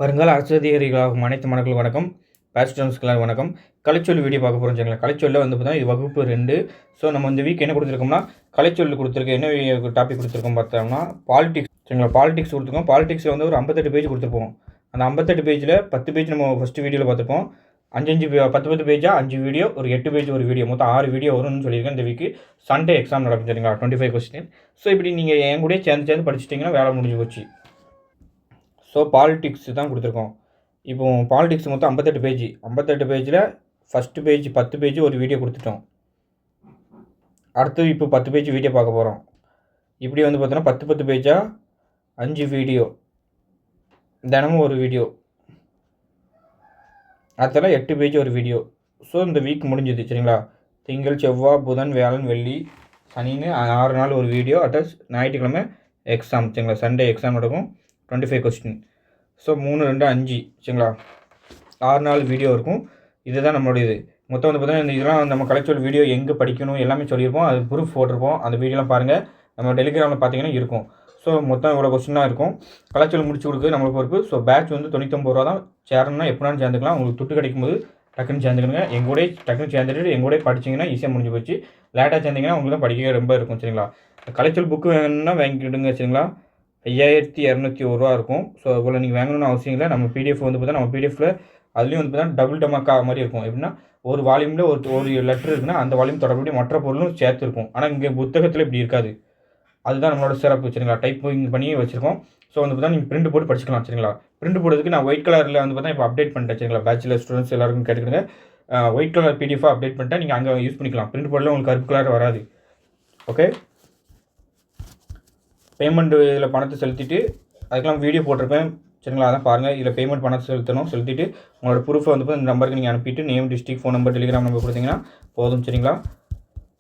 வருங்கால அரசியதிகாரிகளாகும் அனைத்து மாணவர்களுக்கும் வணக்கம். பேச்சுலர்ஸ்க்கெல்லாம் வணக்கம். கலைச்சொல் வீடியோ பார்க்க போகிறோம் சரிங்களா. கலைச்சொல்ல வந்து பார்த்தீங்கன்னா இது வகுப்பு 2. ஸோ நம்ம இந்த வீக் என்ன கொடுத்துருக்கோம்னா கலைச்சொல் கொடுத்துருக்க என்ன டாபிக் கொடுத்துருக்கோம் பார்த்தோம்னா பாலிடிக்ஸ் சரிங்களா. பாலிடிக்ஸ் கொடுத்துருக்கோம். பாலிடிக்ஸில் வந்து ஒரு 58 பேஜ் கொடுத்துருப்போம். அந்த 58 பேஜில் 10 பேஜ் நம்ம ஃபஸ்ட்டு வீடியோவில் பார்த்துருப்போம். 10 பேஜா 5 வீடியோ ஒரு 8 பேஜ் ஒரு வீடியோ மொத்தம் 6 வீடியோ வரும்னு சொல்லியிருக்கேன். இந்த வீக்கு சண்டே எக்ஸாம் நடக்கும் சரிங்களா. 25 கொஸ்டின். ஸோ இப்படி நீங்கள் என் கூட சேர்ந்து படிச்சிட்டிங்கன்னா வேலை முடிஞ்சு போச்சு. ஸோ பாலிடிக்ஸ் தான் கொடுத்துருக்கோம். இப்போ பாலிடிக்ஸ் மொத்தம் 58 பேஜில் ஃபஸ்ட்டு பேஜ் 10 பேஜ் ஒரு வீடியோ கொடுத்துட்டோம். அடுத்து இப்போ 10 பேஜ் வீடியோ பார்க்க போகிறோம். இப்படி வந்து பார்த்தோன்னா 10 பேஜாக 5 வீடியோ, தினமும் ஒரு வீடியோ, அடுத்தலாம் 8 பேஜ் ஒரு வீடியோ. ஸோ இந்த வீக் முடிஞ்சுது சரிங்களா. திங்கள், செவ்வாய், புதன், வியாழன், வெள்ளி, சனின்னு 6 நாள் ஒரு வீடியோ. அட்டாச் ஞாயிற்றுக்கிழமை எக்ஸாம் சரிங்களா. சண்டே எக்ஸாம் நடக்கும். 25 கொஸ்டின். ஸோ 3, 2, 5 சரிங்களா. 6 நாள் வீடியோ இருக்கும். இதுதான் நம்மளோட இது மொத்தம் வந்து பார்த்தீங்கன்னா இதெல்லாம் நம்ம கலைச்சொல் வீடியோ எங்கே படிக்கணும் எல்லாமே சொல்லியிருப்போம். அது ப்ரூஃப் போட்டிருப்போம். அந்த வீடியோலாம் பாருங்கள். நம்ம டெலிகிராமில் பார்த்தீங்கன்னா இருக்கும். ஸோ மொத்தம் இவ்வளோ கொஸ்டினாக இருக்கும். கலைச்சொல் முடிச்சு கொடுக்குறது நம்மளுக்கு பொறுப்பு. ஸோ பேட்ச் வந்து 99 ரூபா தான். சேரணும்னா எப்படினாலும் சேர்ந்துக்கலாம். உங்களுக்கு துட்டு கிடைக்கும்போது டக்குன்னு சேர்ந்துக்கணுங்க. எங்கூட டக்குன்னு சேர்ந்துட்டு எங்கூட படிச்சிங்கன்னா ஈஸியாக முடிஞ்சு போச்சு. லேட்டாக சேர்ந்திங்கன்னா உங்களுக்கு தான் படிக்க ரொம்ப இருக்கும் சரிங்களா. கலைச்சொல் புக்கு வேணும்னா வாங்கிக்கிடுங்க சரிங்களா. 5201 இருக்கும். ஸோ இவ்வளோ நீங்கள் வாங்கணும்னு அவசியம் இல்லை. நம்ம பிடிஎஃப் வந்து பார்த்தா நம்ம பிடிஎஃப்பில் அதுலேயும் வந்து பார்த்தா டபுள் டமாக்கா மாதிரி இருக்கும். எப்படின்னா ஒரு வால்யூமில் ஒரு லெட்டர் இருக்குன்னா அந்த வால்யூம் தொடர்புடைய மற்ற பொருளும் சேர்த்து இருக்கும். ஆனால் இங்கே புத்தகத்தில் இப்படி இருக்காது. அதுதான் நம்மளோட சிறப்பு சரிங்களா. டைப்பிங் பண்ணி வச்சுருக்கோம். ஸோ வந்து பார்த்தா நீங்கள் பிரிண்ட் போட்டு படிச்சுக்கலாம் சரிங்களா. பிரிண்ட் போடுறதுக்கு நான் ஒயிட் கலரில் வந்து பார்த்தா இப்போ அப்டேட் பண்ணிட்டேன் சரிங்களா. பேச்சுலர் ஸ்டூடெண்ட்ஸ் எல்லாருக்கும் கேட்டுக்கிடுங்க. ஒயிட் கலர் பிடிஎஃபாக அப்டேட் பண்ணிட்டேன். நீங்கள் அங்கே யூஸ் பண்ணிக்கலாம். பிரிண்ட் போடல உங்களுக்கு கருப்பு கலர் வராது. ஓகே. பேமெண்ட் இதில் பணத்தை செலுத்திட்டு அதுக்கெல்லாம் வீடியோ போட்டிருப்பேன் சரிங்களா. அதான் பாருங்கள். இதில் பேமெண்ட் பணத்தை செலுத்திட்டு உங்களோட ப்ரூஃபை வந்து இந்த நம்பருக்கு நீங்கள் அனுப்பிட்டு name, district, phone number, Telegram number கொடுத்தீங்கன்னா போதும் சரிங்களா.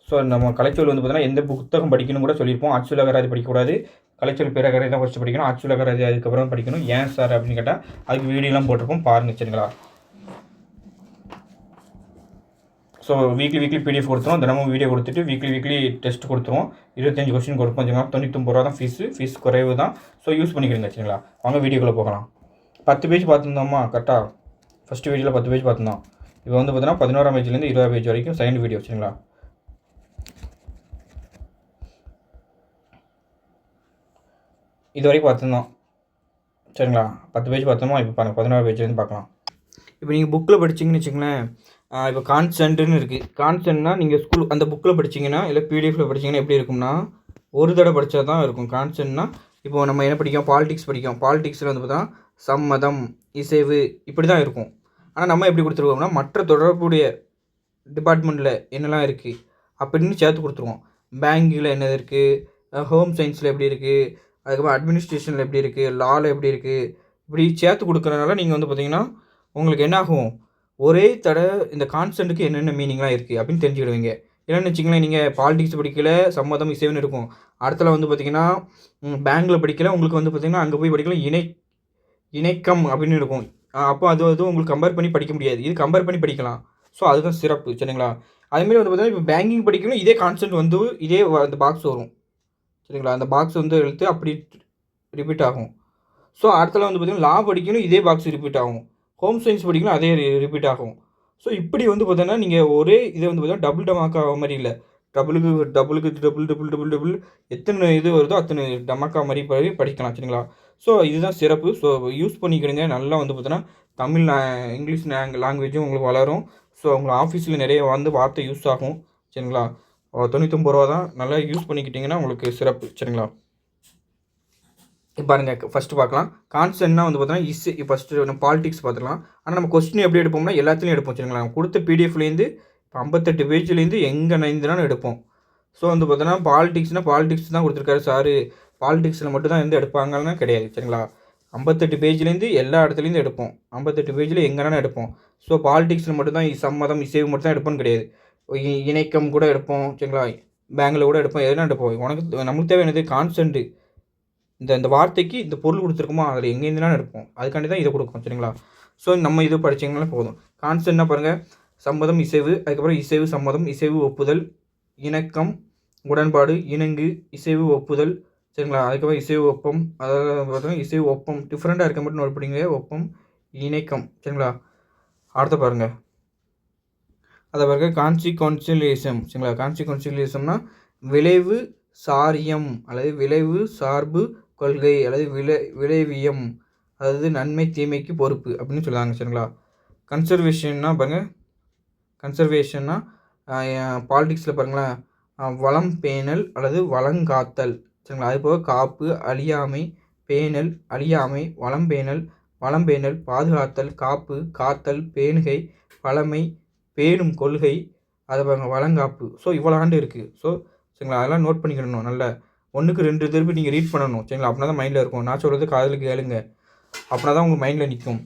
ஸோ நம்ம கலைச்சொல் வந்து பார்த்தீங்கன்னா எந்த புத்தகம் படிக்கணும் கூட சொல்லியிருப்போம். ஆட்சியுலக அகராதி படிக்கக்கூடாது. கலைச்சொல் பேரகரை தான் ஃபஸ்ட்டு படிக்கணும். ஆட்சியுலக அகராதி அதுக்கப்புறம் படிக்கணும். ஏன் சார் அப்படின்னு கேட்டால் அதுக்கு வீடியோலாம் போட்டிருப்போம் பாருங்கள் சரிங்களா. ஸோ வீக்லி பிடிஎஃப் கொடுத்துருவோம். தினமும் வீடியோ கொடுத்துட்டு வீக்லி டெஸ்ட் கொடுத்துருவோம். 25 கொஸ்டின் கொடுப்போம் சரிங்களா. 99 ரூபா தான் ஃபீஸ் குறைவு தான். ஸோ யூஸ் பண்ணிக்கிறீங்க சரிங்களா. வாங்க வீடியோக்குள்ளே போகலாம். 10 பேஜ் பார்த்துருந்தோமா கரெக்டாக. ஃபஸ்ட்டு வீடியோவில் 10 பேஜ் பார்த்துருந்தோம். இப்போ வந்து பார்த்தீங்கன்னா 11ஆம் பேஜ்லேருந்து 20 பேஜ் வரைக்கும் செகண்ட் வீடியோ சரிங்களா. இது வரைக்கும் பார்த்துருந்தோம் சரிங்களா. 10 பேஜ் பார்த்தோமா. இப்போ பாருங்கள் 11ஆம் பேஜ்லேருந்து பார்க்கலாம். இப்போ நீங்கள் புக்கில் படிச்சிங்கன்னு வச்சுங்களேன். இப்போ கான்ஸ்டன்ட்னு இருக்குது. கான்ஸ்டன்ட்னா நீங்கள் ஸ்கூல் அந்த புக்கில் படிச்சிங்கன்னா இல்லை பிடிஎஃப்பில் படிச்சிங்கன்னா எப்படி இருக்கும்னா ஒரு தடவை படித்தா தான் இருக்கும். கான்ஸ்டன்ட்னா இப்போ நம்ம என்ன படிக்கும் பாலிடிக்ஸ் படிக்கும். பாலிடிக்ஸில் வந்து பார்த்தா சம்மதம், இசைவு இப்படி தான் இருக்கும். ஆனால் நம்ம எப்படி கொடுத்துருவோம்னா மற்ற தொடர்புடைய டிபார்ட்மெண்ட்டில் என்னெல்லாம் இருக்குது அப்படின்னு சேர்த்து கொடுத்துருவோம். பேங்கில் என்னது இருக்குது, ஹோம் சயின்ஸில் எப்படி இருக்குது, அதுக்கப்புறம் அட்மினிஸ்ட்ரேஷனில் எப்படி இருக்குது, லாவில் எப்படி இருக்குது, இப்படி சேர்த்து கொடுக்குறதுனால நீங்கள் வந்து பார்த்திங்கன்னா உங்களுக்கு என்ன ஆகும், ஒரே தடவை இந்த கான்ஸ்டன்ட்டுக்கு என்னென்ன மீனிங்லாம் இருக்குது அப்படின்னு தெரிஞ்சுக்கிடுவீங்க. என்னென்னு வச்சிங்களேன். நீங்கள் பாலிடிக்ஸ் படிக்கல சம்மதம் இசைவுன்னு இருக்கும். அடுத்தல வந்து பார்த்திங்கன்னா பேங்கில் படிக்கல உங்களுக்கு வந்து பார்த்திங்கன்னா அங்கே போய் படிக்கலாம் இணைக்கம் அப்படின்னு இருக்கும். அப்போ அது உங்களுக்கு கம்பேர் பண்ணி படிக்க முடியாது. இது கம்பேர் பண்ணி படிக்கலாம். ஸோ அதுதான் சிறப்பு சரிங்களா. அதுமாரி வந்து பார்த்திங்கன்னா இப்போ பேங்கிங் படிக்கணும் இதே கான்ஸ்டன்ட் வந்து இதே அந்த பாக்ஸ் வரும் சரிங்களா. அந்த பாக்ஸ் வந்து எழுத்து அப்படி ரிப்பீட் ஆகும். ஸோ அடுத்தல வந்து பார்த்திங்கன்னா லா படிக்கணும் இதே பாக்ஸ் ரிப்பீட் ஆகும். ஹோம் சயின்ஸ் படிக்கணும் அதே ரிப்பீட் ஆகும். ஸோ இப்படி வந்து பார்த்தோன்னா நீங்கள் ஒரே இதை வந்து பார்த்தீங்கன்னா டபுள் டமாக்கா மாதிரி இல்லை. டபுளுக்கு டபுள் எத்தனை இது வருதோ அத்தனை டமாக்கா மாதிரி படிக்கலாம் சரிங்களா. ஸோ இதுதான் சிறப்பு. ஸோ யூஸ் பண்ணிக்கிடுங்க. நல்லா வந்து பார்த்தோன்னா தமிழ் இங்கிலீஷ் லாங்குவேஜும் உங்களுக்கு வளரும். ஸோ உங்கள் ஆஃபீஸில் நிறைய வந்து வார்த்தை யூஸ் ஆகும் சரிங்களா. 99 ரூபா தான். நல்லா யூஸ் பண்ணிக்கிட்டிங்கன்னா உங்களுக்கு சிறப்பு சரிங்களா. இப்போ பாருங்கள் ஃபஸ்ட்டு பார்க்கலாம். கான்ஸ்டன்ட்னா வந்து பார்த்தோன்னா ஃபஸ்ட்டு நம்ம பாலிடிக்ஸ் பார்த்துக்கலாம். ஆனால் நம்ம கொஸ்டின் எப்படி எடுப்போம்னா எல்லாத்துலேயும் எடுப்போம் சரிங்களா. நம்ம கொடுத்த பிடிஎஃப்லேருந்து 58 பேஜ்லேருந்து எங்கே நைந்துனாலும் எடுப்போம். ஸோ வந்து பார்த்தோன்னா பாலிடிக்ஸ் தான் கொடுத்துருக்காரு சாரு. பாலிடிக்ஸில் மட்டும் தான் இருந்து எடுப்பாங்கன்னா கிடையாது சரிங்களா. 58 பேஜ்லேருந்து எல்லா இடத்துலேருந்து எடுப்போம். 58 பேஜில் எங்கேனாலும் எடுப்போம். ஸோ பாலிடிக்ஸில் மட்டும் தான் சம்மதம் இசைவு மட்டும் தான் எடுப்போம்னு கிடையாது. இணைக்கம் கூட எடுப்போம் சரிங்களா. பேங்கில் கூட எடுப்போம். எதுனா எடுப்போம். நம்மளுக்கு தேவை என்னது கான்ஸ்டன்ட்டு. இந்த வார்த்தைக்கு இந்த பொருள் கொடுத்துருக்குமா அதில் எங்கேருந்துலாம் எடுப்போம். அதுக்காண்டி தான் இதை கொடுக்கும் சரிங்களா. ஸோ நம்ம இது படிச்சிங்கனாலே போதும். கான்ஸ்டன்ட்னா பாருங்கள் சம்மதம் இசைவு, அதுக்கப்புறம் இசைவு சம்மதம், இசைவு ஒப்புதல், இணக்கம், உடன்பாடு, இணங்கு, இசைவு ஒப்புதல் சரிங்களா. அதுக்கப்புறம் இசை ஒப்பம், அதாவது பார்த்தீங்கன்னா இசை ஒப்பம் டிஃப்ரெண்ட்டாக இருக்க மட்டும் நோட் பண்ணிங்க. ஒப்பம், இணக்கம் சரிங்களா. அடுத்து பாருங்கள், அதை பாருங்க கான்சிக்வென்ஷியலிசம் சரிங்களா. கான்சிக்வென்ஷியலிசம்னா விளைவு சாரியம் அல்லது விளைவு சார்பு கொள்கை அல்லது விளைவியம், அதாவது நன்மை தீமைக்கு பொறுப்பு அப்படின்னு சொல்லுவாங்க சரிங்களா. கன்சர்வேஷன்னா பாருங்க, கன்சர்வேஷன்னா பாலிடிக்ஸில் பாருங்களேன், வளம் பேணல் அல்லது வளங்காத்தல் சரிங்களா. அது போக காப்பு, அழியாமை, பேணல், அழியாமை, வளம் பேணல், பாதுகாத்தல், காப்பு, காத்தல், பேணுகை, பழமை, பேணும் கொள்கை, அதை பாருங்கள் வளங்காப்பு. ஸோ இவ்வளோ ஆண்டு இருக்குது. ஸோ சரிங்களா, அதெல்லாம் நோட் பண்ணிக்கிடணும். நல்ல 1க்கு 2 திருப்பி நீங்கள் ரீட் பண்ணணும் சரிங்களா. அப்படின்னா தான் மைண்டில் இருக்கும். நான் சொல்கிறது காதில் கேளுங்க, அப்படின்னா தான் உங்கள் மைண்டில் நிற்கும்.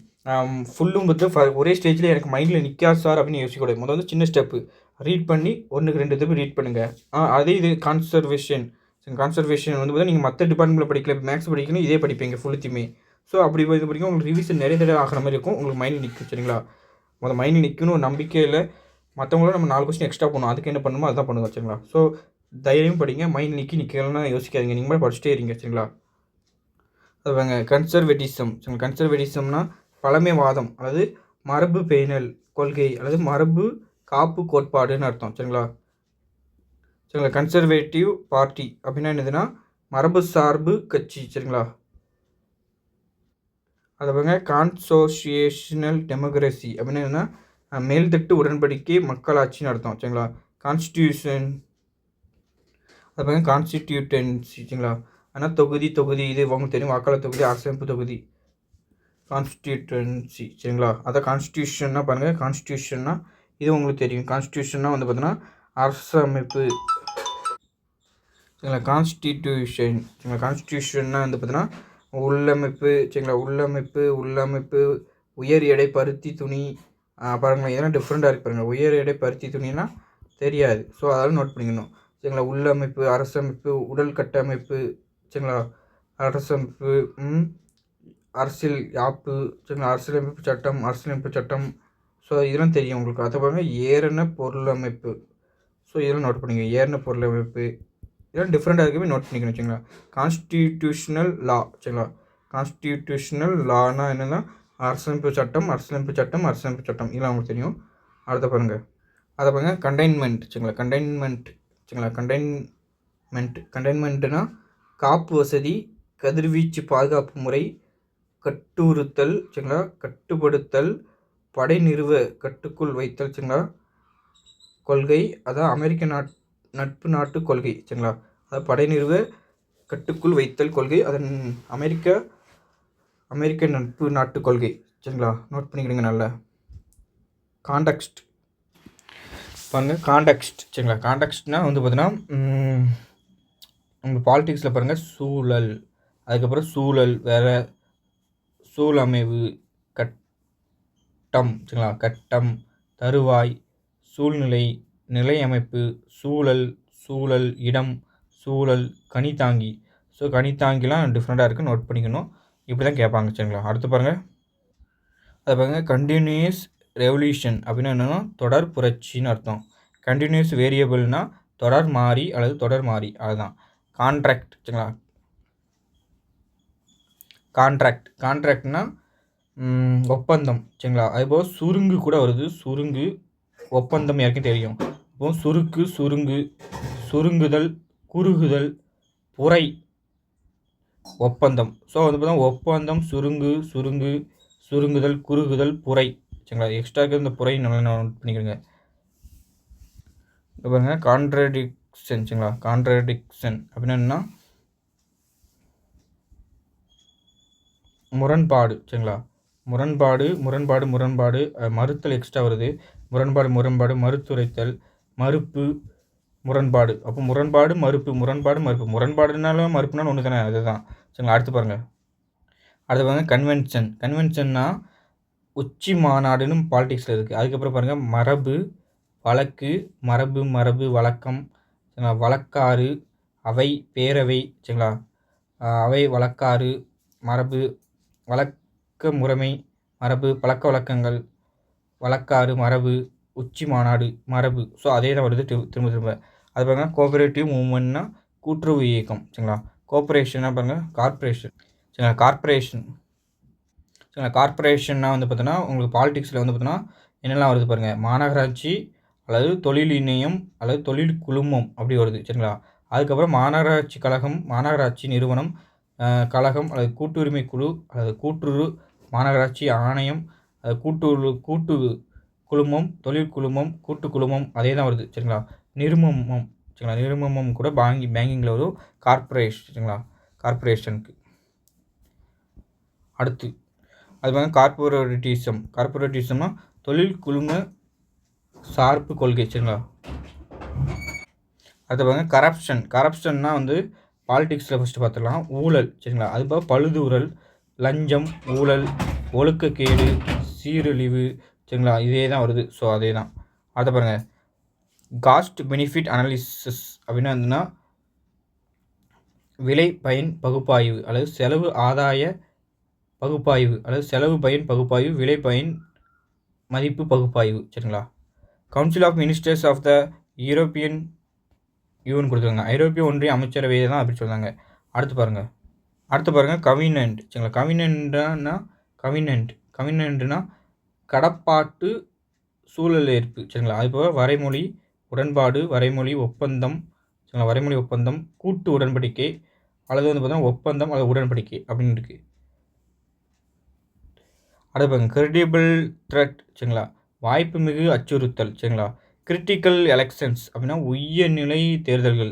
ஃபுல்லும் வந்து ஒரே ஸ்டேஜில் எனக்கு மைண்டில் நிற்காது சார் அப்படின்னு யோசிக்கக்கூடாது. முதல்ல சின்ன ஸ்டெப்பு ரீட் பண்ணி 1க்கு 2 திருப்பி ரீட் பண்ணுங்கள். அதே இது கான்சர்வேஷன் வந்து பார்த்தீங்கன்னா நீங்கள் மற்ற டிபார்ட்மெண்ட்டில் படிக்கல, மேக்ஸ் படிக்கணும், இதே படிப்பீங்க ஃபுல்லுத்தையுமே. ஸோ அப்படி இது படிக்கும் உங்களுக்கு ரிவிஷன் நிறைய தடவை ஆகிற மாதிரி இருக்கும். உங்களுக்கு மைண்டில் நிற்கும் சரிங்களா. மைண்டில் நிற்கணும் ஒரு நம்பிக்கையில். மற்றவங்களோட நம்ம 4 கொஸ்டின் எக்ஸ்ட்ரா பண்ணணும், அதுக்கு என்ன பண்ணணுமோ அதுதான் பண்ணுங்க சரிங்களா. ஸோ தைரியம் படிங்க, மைண்ட் நிற்கலன்னா யோசிக்காதீங்க, நீங்கள் மட்டும் படிச்சுட்டே இருங்க சரிங்களா. அதுவாங்க கன்சர்வேட்டிசம் சரிங்களா. கன்சர்வேட்டிசம்னா பழமைவாதம் அல்லது மரபு பேணல் கொள்கை அல்லது மரபு காப்பு கோட்பாடுன்னு அர்த்தம் சரிங்களா. சரிங்களா. கன்சர்வேட்டிவ் பார்ட்டி அப்படின்னா என்னதுன்னா மரபு சார்பு கட்சி சரிங்களா. அதை பாருங்க கான்சோசியேஷனல் டெமோக்ரஸி அப்படின்னா என்னன்னா மேல்தட்டு உடன்படிக்கை மக்களாட்சின்னு அர்த்தம் சரிங்களா. கான்ஸ்டியூஷன், அதை பாருங்க கான்ஸ்டிடியூட்டன்சி சரிங்களா. ஆனால் தொகுதி இது உங்களுக்கு தெரியும், வாக்காளர் தொகுதி, அரசமைப்பு தொகுதி, கான்ஸ்டியூட்டன்சி சரிங்களா. அதை கான்ஸ்டியூஷன்னா பாருங்கள், கான்ஸ்டியூஷன்னா இது உங்களுக்கு தெரியும். கான்ஸ்டியூஷன்னா வந்து பார்த்தீங்கன்னா அரசமைப்பு சரிங்களா. கான்ஸ்டிடியூஷன் சரிங்களா. கான்ஸ்டியூஷன்னா வந்து பார்த்தீங்கன்னா உள்ளமைப்பு சரிங்களா. உள்ளமைப்பு உயர் எடை பருத்தி துணி பாருங்களேன், இதெல்லாம் டிஃப்ரெண்ட்டாக இருக்குது பாருங்கள். உயர் எடை பருத்தி துணினா தெரியாது, ஸோ அதெல்லாம் நோட் பண்ணிக்கணும் சரிங்களா. உள்ளமைப்பு, அரசமைப்பு, உடல் கட்டமைப்பு சரிங்களா. அரசமைப்பு, அரசியல் யாப்பு சரிங்களா. அரசியலமைப்பு சட்டம், ஸோ இதெல்லாம் தெரியும் உங்களுக்கு. அதை பாருங்கள் ஏறின பொருளமைப்பு, ஸோ இதெல்லாம் நோட் பண்ணிங்க. ஏறின பொருளமைப்பு இதெல்லாம் டிஃப்ரெண்ட்டாக இருக்கவே நோட் பண்ணிக்கணும் வச்சுங்களா. கான்ஸ்டிடியூஷனல் லா சரிங்களா. கான்ஸ்டிடியூஷனல் லானா என்னென்னா அரசமைப்பு சட்டம் இதெல்லாம் உங்களுக்கு தெரியும். அடுத்த பாருங்கள், அதை பாருங்கள் கண்டெய்ன்மெண்ட் சரிங்களா. கண்டெய்ன்மெண்ட்டுனா காப்பு வசதி, கதிர்வீச்சு பாதுகாப்பு முறை, கட்டுறுத்தல் சரிங்களா, கட்டுப்படுத்தல், படை நிறுவ கட்டுக்குள் வைத்தல் சரிங்களா கொள்கை, அதான் அமெரிக்க நட்பு நாட்டு கொள்கை சரிங்களா. அதாவது படை நிறுவ கட்டுக்குள் வைத்தல் கொள்கை, அதன் அமெரிக்க நட்பு நாட்டு கொள்கை சரிங்களா. நோட் பண்ணிக்கிடுங்க நல்லா. காண்டெக்ஸ்ட் பாருங்கள், காண்டெக்ஸ்ட் சரிங்களா. காண்டெக்ஸ்ட்னால் வந்து பார்த்தீங்கன்னா நம்ம பாலிட்டிக்ஸில் பாருங்கள் சூழல், அதுக்கப்புறம் சூழல் வேறு, சூழமைவு, கட்டம் சரிங்களா. கட்டம், தருவாய், சூழ்நிலை, நிலை அமைப்பு, சூழல், இடம், சூழல், கனித்தாங்கி. ஸோ கனித்தாங்கிலாம் டிஃப்ரெண்ட்டாக இருக்குது, நோட் பண்ணிக்கணும். இப்படி தான் கேட்பாங்க சரிங்களா. அடுத்து பாருங்கள், அதை பாருங்கள் கண்டினியூஸ் ரெவல்யூஷன் அப்படின்னா என்னென்னா தொடர் புரட்சின்னு அர்த்தம். கண்டினியூஸ் வேரியபிள்னால் தொடர் மாறி அல்லது தொடர் மாறி, அதுதான். கான்ட்ராக்ட் சரிங்களா. கான்ட்ராக்ட்னா ஒப்பந்தம் சரிங்களா. அதுபோல் சுருங்கு கூட வருது, சுருங்கு ஒப்பந்தம் யாருக்கும் தெரியும். இப்போ சுருங்கு, சுருங்குதல், குறுகுதல், புரை, ஒப்பந்தம். ஸோ வந்து பார்த்தா ஒப்பந்தம், சுருங்குதல், குறுகுதல், புரை சரிங்களா. எக்ஸ்ட்ரா இருக்கிற இந்த புரை நல்லா நோட் பண்ணிக்கிறேங்க. இப்போ பாருங்க கான்ட்ரடிக்ஷன் சரிங்களா. கான்ட்ரடிக்ஷன் அப்படின்னா என்னன்னா முரண்பாடு சரிங்களா. முரண்பாடு, மறுத்தல் எக்ஸ்ட்ரா வருது. முரண்பாடு, மறுத்துரைத்தல், மறுப்பு, முரண்பாடு. அப்போ முரண்பாடு, மறுப்பு, முரண்பாடுனாலும் மறுப்புனாலும் ஒன்று தானே, அதுதான் சரிங்களா. அடுத்து பாருங்கள் கன்வென்ஷன்னா உச்சி மாநாடுன்னு பாலிடிக்ஸில் இருக்குது. அதுக்கப்புறம் பாருங்கள் மரபு, வழக்கு, மரபு வழக்கம் சரிங்களா. வழக்காறு, அவை, பேரவை சரிங்களா. அவை, வழக்காறு, மரபு, வழக்க முறைமை, மரபு, பழக்க வழக்கங்கள், வழக்காறு, மரபு, உச்சி மாநாடு, மரபு. ஸோ அதே தான் வருது திரும்ப. அது பாருங்கள் கோஆபரேட்டிவ் மூவ்மெண்ட்னா கூட்டுறவு இயக்கம் சரிங்களா. கோஆப்ரேஷன்னா பாருங்கள் கார்ப்பரேஷன். சரிங்களா, கார்ப்பரேஷன். சரிங்களா, கார்ப்பரேஷன்னா வந்து பார்த்தோன்னா உங்களுக்கு பாலிடிக்ஸில் வந்து பார்த்தோன்னா என்னெல்லாம் வருது பாருங்கள். மாநகராட்சி அல்லது தொழில் இணையம் அல்லது தொழில் குழுமம் அப்படி வருது. சரிங்களா, அதுக்கப்புறம் மாநகராட்சி கழகம், மாநகராட்சி நிறுவனம், கழகம் அல்லது கூட்டுரிமை குழு அல்லது கூட்டுறவு, மாநகராட்சி ஆணையம், கூட்டு குழுமம், தொழில் குழுமம், கூட்டு குழுமம் அதே தான் வருது. சரிங்களா, நிறுமம். சரிங்களா, நிறுமம் கூட பேங்கிங்கில் வரும். கார்ப்பரேஷன். சரிங்களா, கார்ப்பரேஷனுக்கு அடுத்து அது வந்து கார்ப்பரேட்டிசம்னா தொழில் குழும சார்பு கொள்கை. சரிங்களா, அடுத்து பாருங்க கரப்ஷன்னா வந்து பாலிடிக்ஸில் ஃபஸ்ட்டு பார்த்துக்கலாம். ஊழல். சரிங்களா, அது போக பழுதூறல், லஞ்சம், ஊழல், ஒழுக்கக்கேடு, சீரழிவு. சரிங்களா, இதே தான் வருது. ஸோ அதே தான். அடுத்து பாருங்கள் காஸ்ட் பெனிஃபிட் அனாலிசிஸ் அப்படின்னா என்னன்னா விலை பயன் பகுப்பாய்வு அல்லது செலவு ஆதாய பகுப்பாய்வு அல்லது செலவு பயன் பகுப்பாய்வு, விலை பயன் மதிப்பு பகுப்பாய்வு. சரிங்களா, council of ministers of the European Union கொடுத்துருக்காங்க. ஐரோப்பிய ஒன்றிய அமைச்சரவையை தான் அப்படி சொல்கிறாங்க. அடுத்து பாருங்கள் கவினன்ட். சரிங்களா, கவினன்ட்னா கடப்பாட்டு சூழல் ஏற்பு. சரிங்களா, அது போக வரைமொழி உடன்பாடு, வரைமொழி ஒப்பந்தம். சரிங்களா, வரைமொழி ஒப்பந்தம், கூட்டு உடன்படிக்கை அல்லது வந்து பார்த்தீங்கன்னா ஒப்பந்தம் அல்லது உடன்படிக்கை அப்படின்னு இருக்குது. அடுத்து பாருங்க கிரெடிபிள் த்ரெட். சரிங்களா, வாய்ப்பு மிகு அச்சுறுத்தல். சரிங்களா, கிரிட்டிக்கல் எலெக்ஷன்ஸ் அப்படின்னா உயர்நிலை தேர்தல்கள்.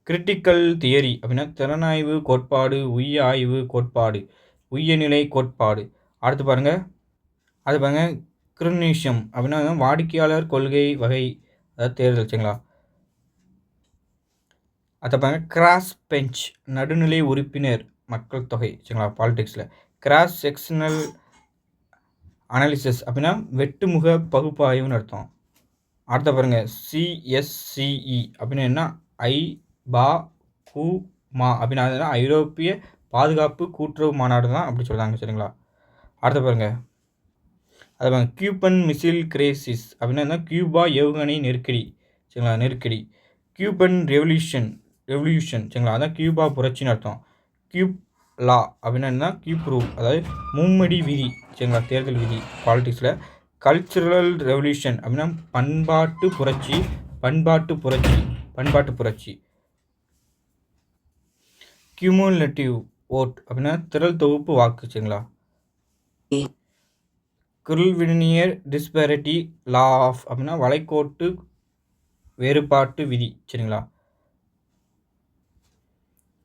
கிரிட்டிக்கல் தியரி அப்படின்னா திறனாய்வு கோட்பாடு, உய்ய ஆய்வு கோட்பாடு, உயர்நிலை கோட்பாடு. அடுத்து பாருங்கள் கிரினிஷம் அப்படின்னா வாடிக்கையாளர் கொள்கை வகை, அதாவது தேர்தல். சரிங்களா, அதை பாருங்கள் கிராஸ் பெஞ்ச் நடுநிலை உறுப்பினர் மக்கள் தொகை. சரிங்களா, பாலிடிக்ஸில் கிராஸ் செக்ஷனல் அனாலிசிஸ் அப்படின்னா வெட்டுமுக பகுப்பாய்வுன்னு அர்த்தம். அடுத்த பாருங்கள் சிஎஸ்சிஇ அப்படின்னா என்ன மா அப்படின்னா ஐரோப்பிய பாதுகாப்பு கூட்டுறவு மாநாடு தான் அப்படி சொல்கிறாங்க. சரிங்களா, அடுத்த பாருங்கள் கியூபன் மிசில் கிரைசிஸ் அப்படின்னா என்ன கியூபா ஏவுகணை நெருக்கடி. சரிங்களா, நெருக்கடி. Cuban revolution. சரிங்களா, அதான் கியூபா புரட்சின்னு அர்த்தம். கியூப் லா அப்படின்னா என்ன கியூப் ரூல், அதாவது மும்மடி விதி. சரிங்களா, தேர்தல் விதி பாலிடிக்ஸில். கல்ச்சுரல் ரெவல்யூஷன் அப்படின்னா பண்பாட்டு புரட்சி. கியூமுலேட்டிவ் ஓட் அப்படின்னா திரள் தொகுப்பு வாக்கு. சரிங்களா, கிரில்வினியர் டிஸ்பேரிட்டி லா ஆஃப் அப்படின்னா வளைகோட்டு வேறுபாட்டு விதி. சரிங்களா,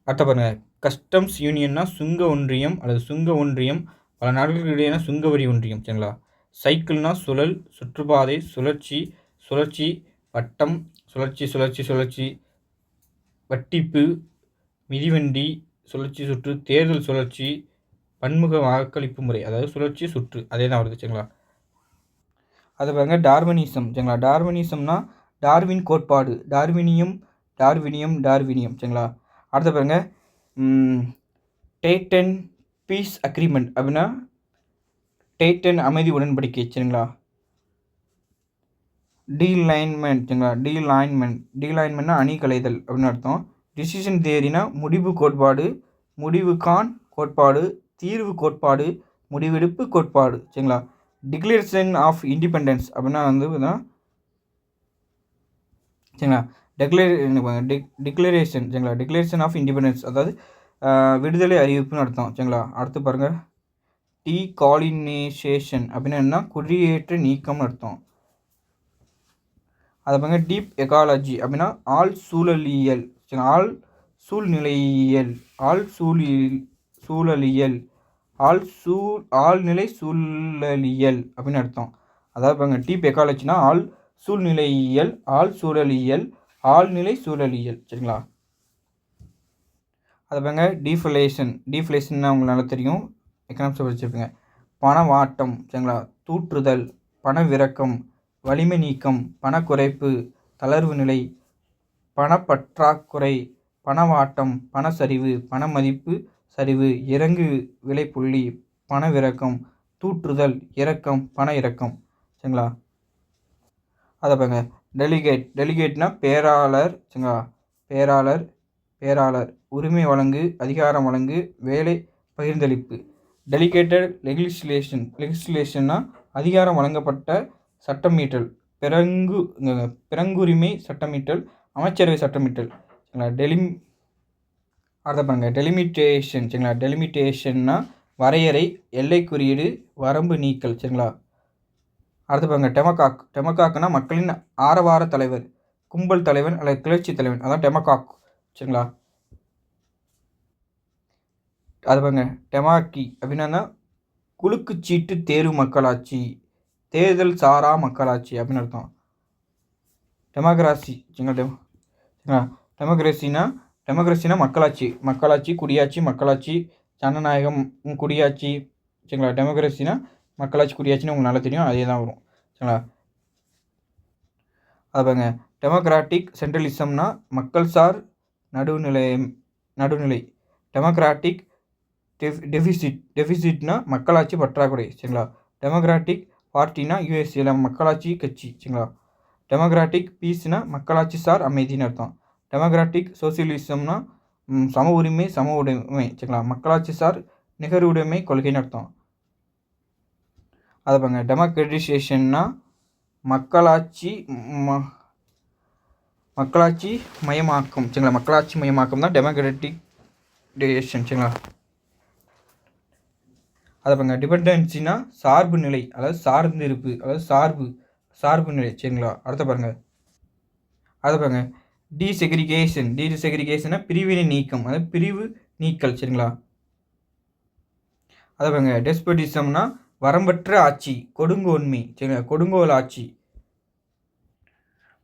அடுத்த பாருங்கள் கஸ்டம்ஸ் யூனியன்னா சுங்க ஒன்றியம் அல்லது சுங்க ஒன்றியம், பல நாடுகளுக்கிடையான சுங்க வரி ஒன்றியம். சரிங்களா, சைக்கிள்னா சுழல், சுற்றுப்பாதை, சுழற்சி, வட்டம், சுழற்சி, வட்டிப்பு, மிதிவண்டி, சுழற்சி சுற்று, தேர்தல் சுழற்சி, பன்முக வாக்களிப்பு முறை, அதாவது சுழற்சி சுற்று அதே தான் வருது. சரிங்களா, அது பாருங்கள் டார்வினிசம். சரிங்களா, டார்வினிசம்னா டார்வின் கோட்பாடு, டார்வினியம். சரிங்களா, அடுத்த பாருங்கள் டேட்டன் பீஸ் அக்ரிமெண்ட் அப்படின்னா டேட்டன் அமைதி உடன்படிக்கை. சரிங்களா, டீலைன்மெண்ட். சரிங்களா, டீலைன்மெண்ட்னா அணி கலைதல் அப்படின்னு அர்த்தம். டிசிஷன் தியரினா முடிவு கோட்பாடு, முடிவுக்கான் கோட்பாடு, தீர்வு கோட்பாடு, முடிவெடுப்பு கோட்பாடு. சரிங்களா, டிக்ளரேஷன் ஆஃப் இண்டிபெண்டன்ஸ் அப்படின்னா வந்து சரிங்களா டிக்ளரேஷன். சரிங்களா, டிக்ளரேஷன் ஆஃப் இண்டிபெண்டன்ஸ் அதாவது விடுதலை அறிவிப்புன்னு அர்த்தம். சரிங்களா, அடுத்து பாருங்கள் டீகாலினைசேஷன் அப்படின்னா என்ன குடியேற்ற நீக்கம்னு அர்த்தம். அதை பாருங்கள் டீப் எக்காலஜி அப்படின்னா ஆழ்நிலை சூழலியல் அப்படின்னு அர்த்தம். அதாவது பாருங்கள் டீப் எக்காலஜினா சூழ்நிலையியல், ஆழ்நிலை சூழலியல். சரிங்களா, அதை பாருங்க டீஃப்ளேஷன்னா உங்களுக்கு நல்லா தெரியும், எக்கனாமிக்ஸ் படிச்சிருப்பீங்க. பணவாட்டம். சரிங்களா, தூற்றுதல், பணவிறக்கம், வலிமை நீக்கம், பணக்குறைப்பு, தளர்வு நிலை, பணப்பற்றாக்குறை, பணவாட்டம், பணச்சரிவு, பண மதிப்பு சரிவு, இறங்கு விலைப்புள்ளி, பணவிறக்கம், தூற்றுதல், இறக்கம், பண இறக்கம். சரிங்களா, அதை பாருங்க டெலிகேட்னா பேராளர். சரிங்களா, பேராளர் உரிமை வழங்கு, அதிகாரம் வழங்கு, வேலை பகிர்ந்தளிப்பு. டெலிகேட்டட் லெகிஸ்லேஷன்னா அதிகாரம் வழங்கப்பட்ட சட்டமீட்டல். பிறங்குரிமை சட்டமீட்டல், அமைச்சரவை சட்டமீட்டல். அடுத்த பாருங்க டெலிமிட்டேஷன். சரிங்களா, டெலிமிட்டேஷன்னா வரையறை, எல்லை குறியீடு, வரம்பு நீக்கல். சரிங்களா. அடுத்து பாருங்க டெமகாக். டெமகாக்னா மக்களின் ஆரவார தலைவர், கும்பல் தலைவன் அல்லது கிளர்ச்சி தலைவன், அதான் டெமகாக். சரிங்களா. அது பாருங்க டெமாக்கி அப்படின்னா குலுக்குச்சீட்டு தேர்வு மக்களாட்சி, தேர்தல் சாரா மக்களாட்சி அப்படின்னு அர்த்தம். டெமோக்ராசி. சரிங்களா. டெமோக்ரஸினா மக்களாட்சி, குடியாட்சி, மக்களாட்சி, ஜனநாயகம், குடியாட்சி. சரிங்களா. டெமோக்ரஸினா மக்களாட்சி, குடியாட்சின்னு உங்களுக்கு நல்லா தெரியும், அதே தான் வரும். சரிங்களா. அது பாருங்க டெமோக்ராட்டிக் சென்ட்ரலிசம்னா மக்கள் சார் நடுநிலை. டெமோக்ராட்டிக் டெபிசிட்னா மக்களாட்சி பற்றாக்குறை. சரிங்களா. டெமோக்ராட்டிக் பார்ட்டினா யூஎஸ்ஏல மக்களாட்சி கட்சி. சரிங்களா. டெமோக்ராட்டிக் பீஸ்னா மக்களாட்சி சார் அமைதின்னு அர்த்தம். டெமோக்ராட்டிக் சோசியலிசம்னா சம உரிமை. சரிங்களா. மக்களாட்சி சார் நிகருடைமை கொள்கைன்னு அர்த்தம். அதை பாருங்க டெமோக்ரட்டிசேஷன்னா மக்களாட்சி மயமாக்கம். சரிங்களா. மக்களாட்சி மயமாக்கம் தான் டெமோக்ரட்டிசேஷன். சரிங்களா. அதை பாருங்க டிபெண்டன்சினா சார்பு நிலை, அதாவது சார்ந்து இருப்பு, அதாவது சார்பு நிலை. சரிங்களா. அடுத்த பாருங்க டீசெக்ரிகேஷன்னா பிரிவினை நீக்கம், அதாவது பிரிவு நீக்கல். சரிங்களா. அதை பாருங்க டெஸ்போட்டிசம்னா வரம்பற்ற ஆட்சி, கொடுங்கோன்மை. சரிங்களா, கொடுங்கோல் ஆட்சி.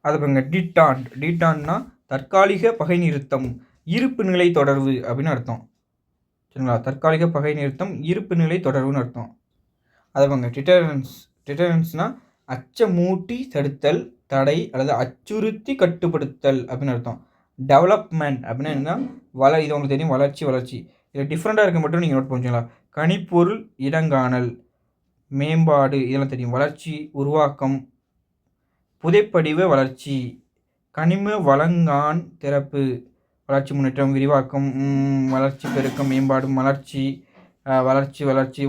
அதை பாருங்க டீட்டான்னா தற்காலிக பகை நிறுத்தம், இருப்பு நிலை தொடர்பு அப்படின்னு அர்த்தம். சரிங்களா. தற்காலிக பகை நிறுத்தம், இருப்பு நிலை தொடர்புன்னு அர்த்தம். அதை பாருங்க டிட்டரன்ஸ்னா அச்சமூட்டி தடுத்தல், தடை அல்லது அச்சுறுத்தி கட்டுப்படுத்தல் அப்படின்னு அர்த்தம். டெவலப்மெண்ட் அப்படின்னா இது உங்களுக்கு தெரியும், வளர்ச்சி. இதில் டிஃப்ரெண்ட்டாக இருக்க மட்டும் நீங்கள் நோட் பண்ணிங்களா. கணிப்பொருள் இடங்காணல், மேம்பாடு, இதெல்லாம் தெரியும். வளர்ச்சி, உருவாக்கம், புதைப்படிவ வளர்ச்சி, கனிம வளங்கான் திறப்பு, வளர்ச்சி, முன்னேற்றம், விரிவாக்கம், வளர்ச்சி, பெருக்கம், மேம்பாடு,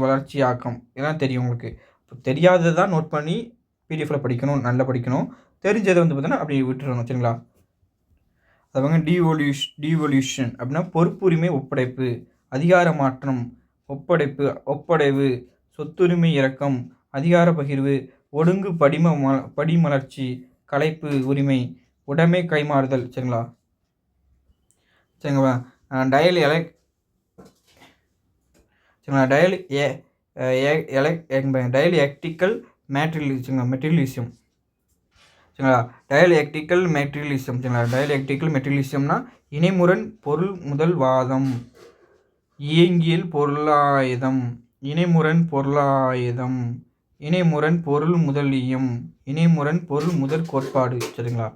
வளர்ச்சி ஆக்கம், இதெல்லாம் தெரியும் உங்களுக்கு. இப்போ தெரியாததை தான் நோட் பண்ணி பிடிஎஃப்பில் படிக்கணும், நல்லா படிக்கணும். தெரிஞ்சதை பார்த்தீங்கன்னா அப்படி விட்டுறணும். சரிங்களா. அதுவாங்க டீவொல்யூஷன் அப்படின்னா பொறுப்புரிமை ஒப்படைப்பு, அதிகார மாற்றம், ஒப்படைவு, சொத்துரிமை இறக்கம், அதிகார பகிர்வு, ஒடுங்கு படிமலர்ச்சி, கலைப்பு உரிமை, உடைமை கைமாறுதல். சரிங்களா. Dial electrical materialism. சரிங்களா. டயலெக்டிக்கல் மெட்டீரியலிசம்னா இணைமுரண் பொருள் முதல் வாதம், இயங்கியல் பொருளாயுதம், இணைமுரண் பொருள் முதலியம், இணைமுரண் பொருள் முதல் கோட்பாடு. சரிங்களா.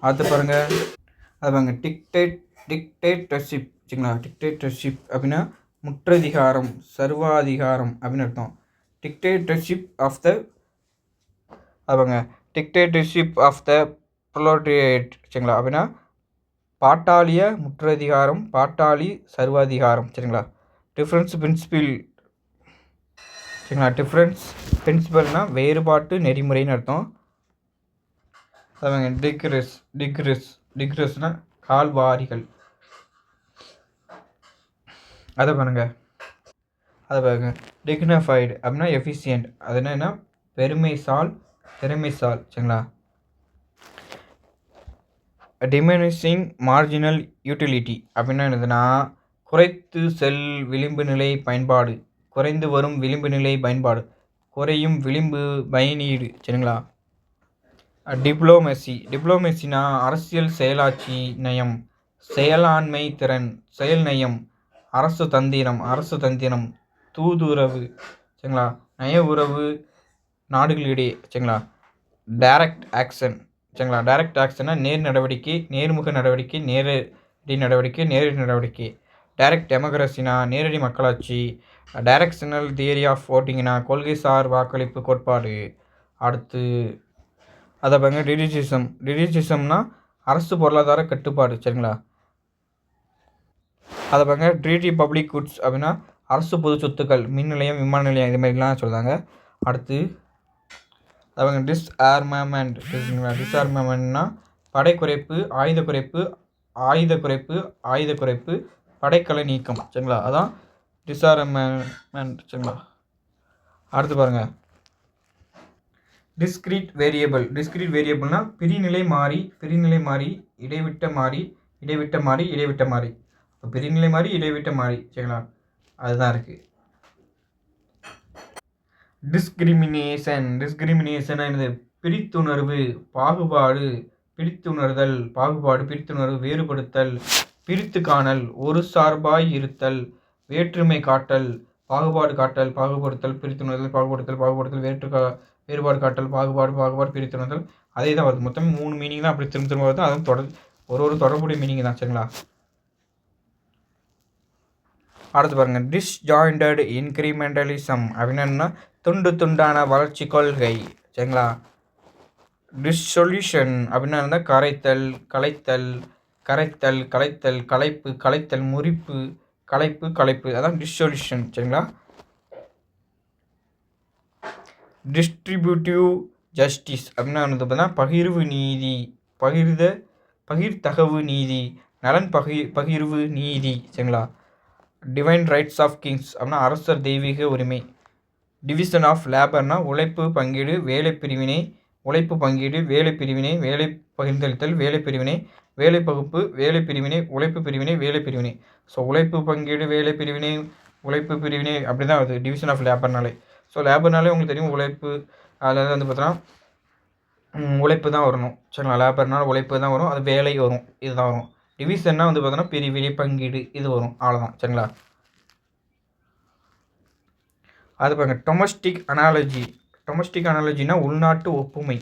அடுத்து பாருங்க டிக்டேட்டர்ஷிப். சரிங்களா. டிக்டேட்டர்ஷிப் அப்படின்னா முற்றதிகாரம், சர்வாதிகாரம் அப்படின்னு அர்த்தம். Dictatorship of the proletariat. சரிங்களா. அப்படின்னா பாட்டாளிய முற்றதிகாரம், பாட்டாளி சர்வாதிகாரம். சரிங்களா. டிஃப்ரென்ஸ் பிரின்சிபல்னா வேறுபாட்டு நெறிமுறைன்னு அர்த்தம். அதாங்க டிக்ரெஸ்னா கால்வாரிகள். அதை பாருங்க டிக்னிஃபைடு அப்படின்னா எஃபிஷியன்ட், அது என்னன்னா திறமைசால். சரிங்களா. டிமினிஷிங் மார்ஜினல் யூட்டிலிட்டி அப்படின்னா என்னதுன்னா குறைந்து வரும் விளிம்பு நிலை பயன்பாடு, குறையும் விளிம்பு பயனீடு. சரிங்களா. டிப்ளோமேசினா அரசியல் செயலாட்சி நயம், செயலாண்மை திறன், செயல் நயம், அரசு தந்திரம், தூதுறவு. சரிங்களா. நய உறவு நாடுகளிடையே. சரிங்களா. Direct action. சரிங்களா. டைரக்ட் ஆக்ஷன்னா நேர் நடவடிக்கை, நேர்முக நடவடிக்கை, நேரடி நடவடிக்கை. டைரக்ட் டெமோக்ரஸினா நேரடி மக்களாட்சி. டைரக்ஷனல் தியரி ஆஃப் ஓட்டிங்னா கொள்கைசார் வாக்களிப்பு கோட்பாடு. அடுத்து அதை பாருங்க டிடிசிசம்னா அரசு பொருளாதார கட்டுப்பாடு. சரிங்களா. அதை பாருங்க ட்ரீட்டி பப்ளிக் குட்ஸ் அப்படின்னா அரசு பொது சொத்துக்கள், மின் நிலையம், விமான நிலையம் இது மாதிரிலாம் சொல்கிறாங்க. அடுத்து அவங்க டிஸ்ஆர்மமெண்ட்னா படை குறைப்பு, ஆயுத குறைப்பு, படைக்கலை நீக்கம். சரிங்களா, அதான் டிஸ்ஆர்மமெண்ட். சரிங்களா, அடுத்து பாருங்கள் டிஸ்கிரீட் வேரியபிள்னா பிரிநிலை மாறி, இடைவிட்ட மாறி. இப்போ பிரிநிலை மாறி, இடைவிட்ட மாறி. சரிங்களா, அதுதான் இருக்குது. டிஸ்கிரிமினேஷன் என்னது? பிரித்துணர்வு, பாகுபாடு, பிரித்துணர்தல், வேறுபடுத்தல், பிரித்து காணல், ஒரு சார்பாய் இருத்தல், வேற்றுமை காட்டல், பாகுபாடு காட்டல், பாகுபடுத்தல், பிரித்துணர்தல், பாகுபடுத்தல், வேறுபாடு காட்டல், பாகுபாடு, பிரித்துணர்தல். அதே தான் வருது. மொத்தம் 3 மீனிங் தான் அப்படி திரும்ப வருது. அதுவும் ஒரு தொடர்புடைய மீனிங் தான். சரிங்களா, அடுத்து பாருங்கள் டிஸ்ஜாயிண்டட் இன்க்ரிமெண்டலிசம் அப்படின்னா துண்டான வளர்ச்சி கொள்கை. சரிங்களா, டிஸ்சொல்யூஷன் அப்படின்னா இருந்தால் கரைத்தல், கலைப்பு, கலைத்தல், முறிப்பு, கலைப்பு, அதான் டிஸ்சொல்யூஷன். சரிங்களா, டிஸ்ட்ரிபியூட்டிவ் ஜஸ்டிஸ் அப்படின்னா வந்து பார்த்தீங்கன்னா பகிர்வு நீதி, பகிர்தகவு நீதி, நலன் பகிர்வு நீதி. சரிங்களா, டிவைன் ரைட்ஸ் ஆஃப் கிங்ஸ் அப்படின்னா அரசர் தெய்வீக உரிமை. டிவிஷன் ஆஃப் லேபர்னா உழைப்பு பங்கீடு, வேலை பிரிவினை, வேலை பகிர்ந்தளித்தல், வேலை பிரிவினை, வேலை பகுப்பு, வேலை பிரிவினை, உழைப்பு பிரிவினை, வேலை பிரிவினை. ஸோ உழைப்பு பங்கீடு, வேலை பிரிவினை, உழைப்பு பிரிவினை அப்படி தான் வருது டிவிஷன் ஆஃப் லேபர்னாலே. ஸோ லேபர்னாலே உங்களுக்கு தெரியும் உழைப்பு, அதில் வந்து பார்த்தோன்னா உழைப்பு தான் வரணும். சரிங்களா, லேபர்னால உழைப்பு தான் வரும், அது வேலை வரும், இதுதான் வரும். டிவிஷன்னா வந்து பார்த்தோன்னா பிரிவினை, பங்கீடு இது வரும், அவ்வளோதான். சரிங்களா, அது பாருங்க டொமஸ்டிக் அனாலஜினா உள்நாட்டு ஒப்புமை.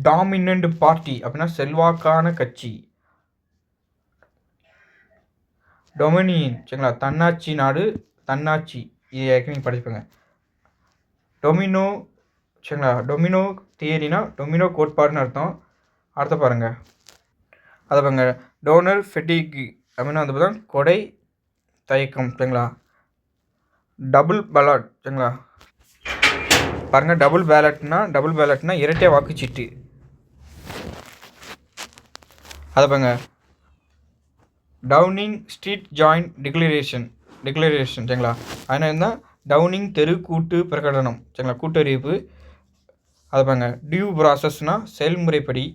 டாமினன்ட் பார்ட்டி அப்படின்னா செல்வாக்கான கட்சி. டொமினியன். சரிங்களா, தன்னாட்சி நாடு, தன்னாட்சி. இது ஏற்கனவே படிப்பேங்க. டொமினோ. சரிங்களா, டொமினோ தியரினா டொமினோ கோட்பாடுன்னு அர்த்தம். அடுத்த பாருங்க, அதை பாருங்க டோனர் ஃபெட்டிக் அப்படின்னா வந்து பார்த்தா கொடை தயக்கம். சரிங்களா, டபுள் பேலட். சரிங்களா, பாருங்கள் டபுள் பேலட்னா இரட்டை வாக்குச்சீட்டு. அதை பாருங்க டவுனிங் ஸ்ட்ரீட் ஜாயிண்ட் டிக்ளரேஷன். சரிங்களா, அதனால் இருந்தால் டவுனிங் தெரு கூட்டு பிரகடனம். சரிங்களா, கூட்டறிவிப்பு. அதை பாருங்க டியூ ப்ராசஸ்னால் செயல்முறைப்படி.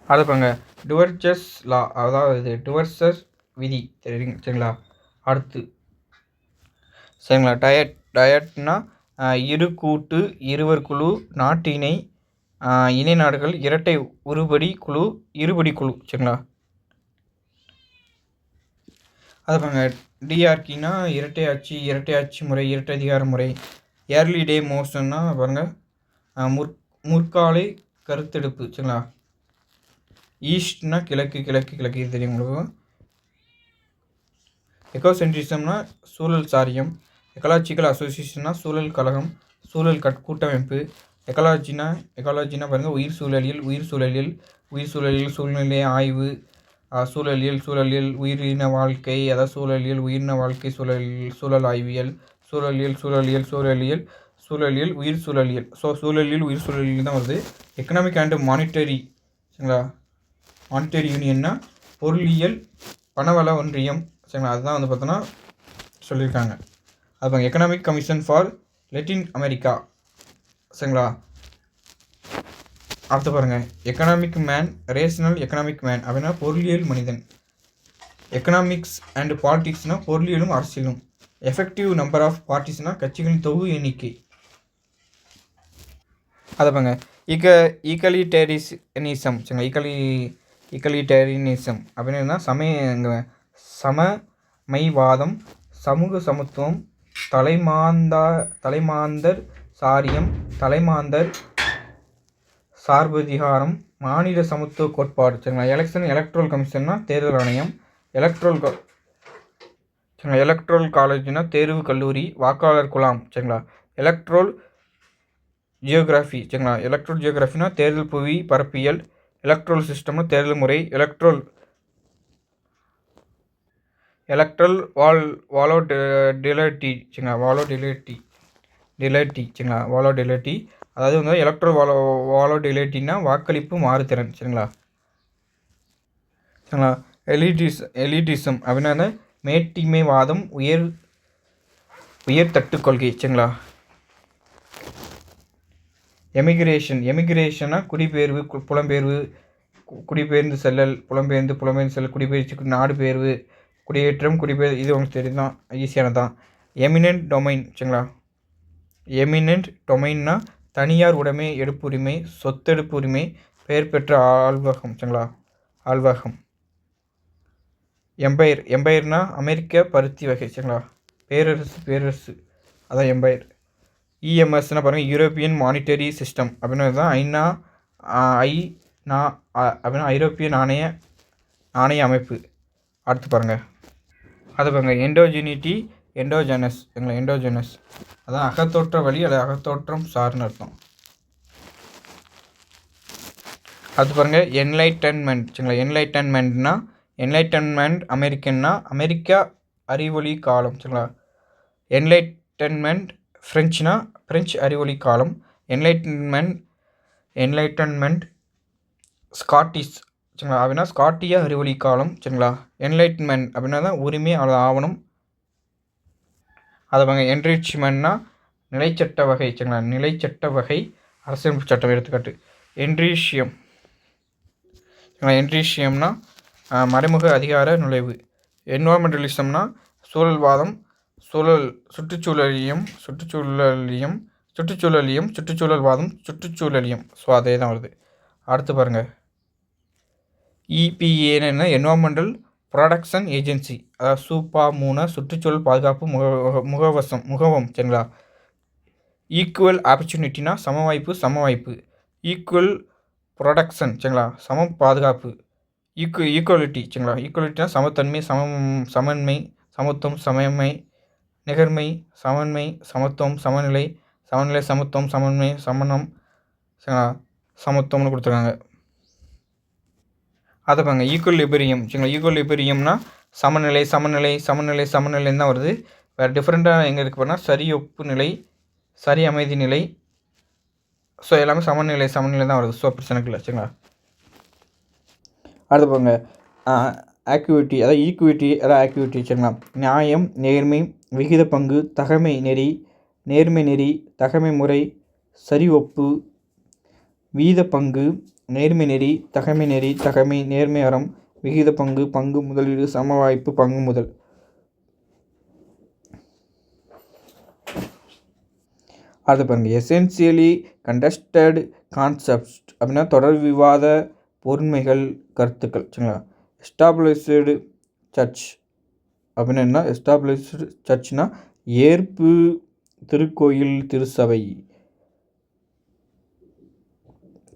அதை பாருங்க டிவர்சஸ் லா, அதாவது டிவர்சஸ் விதி. சரிங்களா, அடுத்து சரிங்களா டயட்னா இரு கூட்டு, இருவர் குழு, நாட்டு இணை நாடுகள், இரட்டை இருபடி குழு. சரிங்களா, அது பாருங்க டிஆர்கினா இரட்டை ஆட்சி முறை, இரட்டை அதிகார முறை. ஏர்லி டே மோஷன்னா பாருங்கள் முற்காலை கருத்தெடுப்பு. சரிங்களா, ஈஸ்ட்னா கிழக்கு இது தெரியும் உங்களுக்கு. எக்கோசென்ட்ரிசம்னா சூழல் சாரியம். எக்கலாஜிக்கல் அசோசியேஷன்னா சூழல் கழகம், சூழல் கூட்டமைப்பு. எக்காலஜினா பாருங்கள் உயிர் சூழலியல், சூழ்நிலை ஆய்வு, சூழலியல் உயிரின வாழ்க்கை, அதாவது சூழலியல் உயிரின வாழ்க்கை, சூழல் ஆய்வியல், சூழலியல் உயிர் சூழலியல். ஸோ சூழலியல் உயிர் சூழலியல் தான் வருது. Economic and monetary. சரிங்களா, மானிட்டரி யூனியன்னா பொருளியல் பணவள ஒன்றியம். சரிங்களா, அதுதான் வந்து பார்த்தோன்னா சொல்லியிருக்காங்க. அது economic commission for latrine America. சரிங்களா, அடுத்து பாருங்கள் economic man, rational economic man அப்படின்னா பொருளியல் மனிதன். எக்கனாமிக்ஸ் அண்ட் பாலிட்டிக்ஸ்னால் பொருளியலும் அரசியலும். எஃபெக்டிவ் நம்பர் ஆஃப் பார்ட்டிஸ்னால் கட்சிகளின் தொகு எண்ணிக்கை. அதை பாருங்க ஈக்வலிட்டேரியனிசம். சரிங்களா, ஈக்வலிட்டேரியனிசம் அப்படின்னா சமமைவாதம், சமூக சமத்துவம், தலைமாந்தர் சாரியம், தலைமாந்தர் சார்பதிகாரம், மாநில சமத்துவ கோட்பாடு. சரிங்களா, எலக்ட்ரல் கமிஷன்னா தேர்தல் ஆணையம். எலக்ட்ரல் காலேஜ்னா தேர்வு கல்லூரி, வாக்காளர் குழாம். சரிங்களா, எலக்ட்ரல் ஜியோகிராஃபினா தேர்தல் புவி பரப்பியல். எலக்ட்ரல் சிஸ்டம்னா தேர்தல் முறை. எலக்ட்ரல் எலக்ட்ரல் வாலோடிலிட்டி சரிங்களா, வாலோடிலிட்டி சரிங்களா, வாலோடிலிட்டி. அதாவது வந்து எலக்ட்ரல் வாலோடிலிட்டினா வாக்களிப்பு மாறுதிறன் சரிங்களா. சரிங்களா. எலிட்டிசம் அப்படின்னா வந்து மேட்டிமைவாதம், உயர்தட்டு கொள்கை சரிங்களா. எமிகிரேஷனா குடிபெயர்வு, புலம்பெயர்வு, குடிபெயர்ந்து செல்லல், புலம்பெயர்ந்து செல்லல், குடிபெயர்ச்சி, நாடு பெயர்வு, குடியேற்றம், குடிபெயர். இது உங்களுக்கு தெரியும் தான், ஈஸியானது தான். எமினென்ட் டொமைன் சரிங்களா. எமினென்ட் டொமைன்னா தனியார் உடைமை, எடுப்புரிமை, சொத்தெடுப்பு உரிமை, பெயர் பெற்ற ஆள்வகம் சரிங்களா, ஆள்வகம். எம்பையர்னா அமெரிக்க பருத்தி வகை சரிங்களா. பேரரசு அதான் எம்பையர். இஎம்எஸ்னா பாருங்கள், யூரோப்பியன் மானிட்டரி சிஸ்டம் அப்படின்னு தான். அப்படின்னா ஐரோப்பிய நாணய அமைப்பு. அடுத்து பாருங்கள், அது பாருங்கள் எண்டோஜெனஸ் சரிங்களா. எண்டோஜெனஸ் அதான் அகத்தோற்ற வழி அல்லது அகத்தோற்றம் சார்னு அர்த்தம். அடுத்து பாருங்கள், என்லைட்டன்மெண்ட் சரிங்களா. என்லைட்டன்மெண்ட் அமெரிக்கன்னா அமெரிக்கா அறிவொளி காலம் சரிங்களா. என்லைட்டன்மெண்ட் ஃப்ரெஞ்சு அறிவொளி காலம். என்லைட்டன்மெண்ட் ஸ்காட்டிஷ் சரிங்களா, அப்படின்னா ஸ்காட்டிய அறிவொளி காலம் சரிங்களா. என்லைட்மெண்ட் அப்படின்னா தான் உரிமை அல்லது ஆவணம். அதை பாருங்க, என்ரிச்மெண்ட்னா நிலைச்சட்ட வகை சரிங்களா. நிலைச்சட்ட வகை அரசியல் சட்டம். எடுத்துக்காட்டு என்ரிஷியம்னா மறைமுக அதிகார நுழைவு. என்வாரன்மெண்டலிசம்னா சூழல்வாதம், சுற்றுச்சூழல்வாதம், ஸோ அதே தான் வருது. அடுத்து பாருங்கள், இபிஏன்னு என்வாரன்மெண்டல் ப்ரொடக்ஷன் ஏஜென்சி, அதாவது சூப்பா சுற்றுச்சூழல் பாதுகாப்பு முகவம் சரிங்களா. ஈக்குவல் ஆப்பர்ச்சுனிட்டினா சமவாய்ப்பு. ஈக்குவல் ப்ரொடக்ஷன் சரிங்களா, பாதுகாப்பு. ஈக்குவலிட்டி சரிங்களா. ஈக்குவலிட்டினா சமத்தன்மை, சமன்மை, சமத்துவம், சமயமை, நிகர்மை, சமன்மை, சமத்துவம், சமநிலை, சமத்துவம், சமன்மை, சமணம் சரிங்களா, சமத்துவம்னு கொடுத்துருக்காங்க. அதை பாருங்க, ஈக்குவலிபிரியம் சரிங்களா. ஈக்குவலிபிரியம்னா சமநிலைன்னு தான் வருது. வேறு டிஃப்ரெண்ட்டாக எங்கே இருக்குது பாருன்னா சரியொப்பு நிலை, சரி அமைதி நிலை, ஸோ எல்லாமே சமநிலை தான் வருது. ஸோ பிரச்சனை இல்லை சரிங்களா. அடுத்து பாருங்க, ஆக்டிவிட்டி அதாவது ஈக்குவிட்டி அதாவது ஆக்டிவிட்டி சரிங்களா. நியாயம், நேர்மை, விகித பங்கு, தகமை நெறி, நேர்மை நெறி, தகமை முறை, சரி ஒப்பு, வீத பங்கு, நேர்மை நெறி, தகமை, நேர்மை அறம், விகித பங்கு, பங்கு முதலீடு, சம வாய்ப்பு, பங்கு முதல். அடுத்து பாருங்கள், எசென்சியலி கண்டஸ்டட் கான்செப்ட்ஸ் அப்படின்னா தொடர் விவாத பொருண்மைகள், கருத்துக்கள் சரிங்களா. எஸ்டாப்ளிஷ்டு சர்ச் அப்படின்னா என்ன? எஸ்டாப்ளிஷ்டு சர்ச்னா ஏற்பு திருக்கோயில், திருச்சபை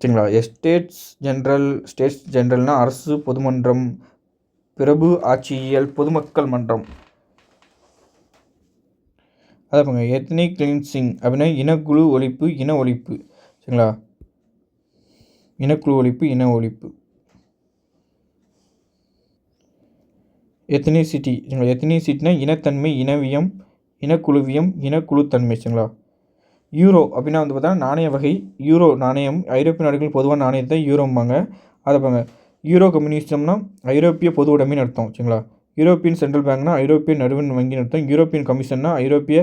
சரிங்களா. ஸ்டேட்ஸ் ஜெனரல்னா அரசு பொதுமன்றம், பிரபு ஆட்சியியல், பொதுமக்கள் மன்றம். அதை பாருங்க, எத்னிக் கிளீன்சிங் அப்படின்னா இனக்குழு ஒழிப்பு, இன ஒழிப்பு சரிங்களா. இனக்குழு ஒழிப்பு, இன ஒழிப்பு. எத்னிசிட்டி சரிங்களா. எத்னிசிட்டினா இனத்தன்மை, இனவியம், இனக்குழுவியம், இனக்குழுத்தன்மை சரிங்களா. யூரோ அப்படின்னா வந்து பார்த்தா நாணய வகை. யூரோ நாணயம் ஐரோப்பிய நாடுகள் பொதுவான நாணயத்தை யூரோம்பாங்க. அதை பாருங்க, யூரோ கம்யூனிசம்னா ஐரோப்பிய பொது உடைமைன்னு அர்த்தம் சரிங்களா. யூரோப்பியன் சென்ட்ரல் பேங்க்னா ஐரோப்பிய நடுவண் வங்கின்னு அர்த்தம். யூரோப்பியன் கமிஷன்னா ஐரோப்பிய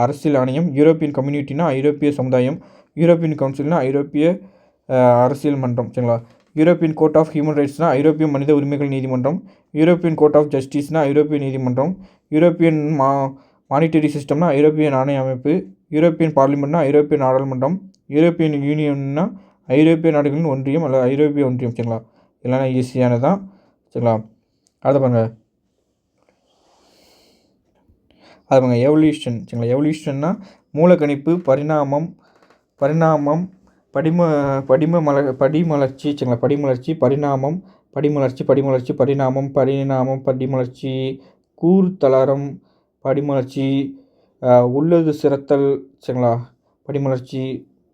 அரசியல் ஆணையம். யூரோப்பியன் கம்யூனிட்டினா ஐரோப்பிய சமுதாயம். யூரோப்பியன் கவுன்சில்னா ஐரோப்பிய அரசியல் மன்றம் சரிங்களா. யூரோப்பியன் கோர்ட் ஆஃப் ஹியூமன் ரைட்ஸ்னா ஐரோப்பிய மனித உரிமைகள் நீதிமன்றம். யூரோப்பியன் கோர்ட் ஆஃப் ஜஸ்டிஸ்னா ஐரோப்பிய நீதிமன்றம். யூரோப்பியன் மானிட்டரி சிஸ்டம்னா ஐரோப்பிய நாணய அமைப்பு. யூரோப்பியன் பார்லிமெண்ட்னா ஐரோப்பிய நாடாளுமன்றம். யூரோப்பியன் யூனியன்னா ஐரோப்பிய நாடுகளின் ஒன்றியம் அல்லது ஐரோப்பிய ஒன்றியம் சரிங்களா. இல்லைனா ஈஸியானதான் சரிங்களா. அடுத்து பாருங்கள், எவல்யூஷன் சரிங்களா. எவல்யூஷன்னா மூலக்கணிப்பு, பரிணாமம், படிமலர்ச்சி சரிங்களா. படிமலர்ச்சி, கூர்த்தளரம், படிமலர்ச்சி, உள்ளது சிறத்தல் சரிங்களா. படிமலர்ச்சி,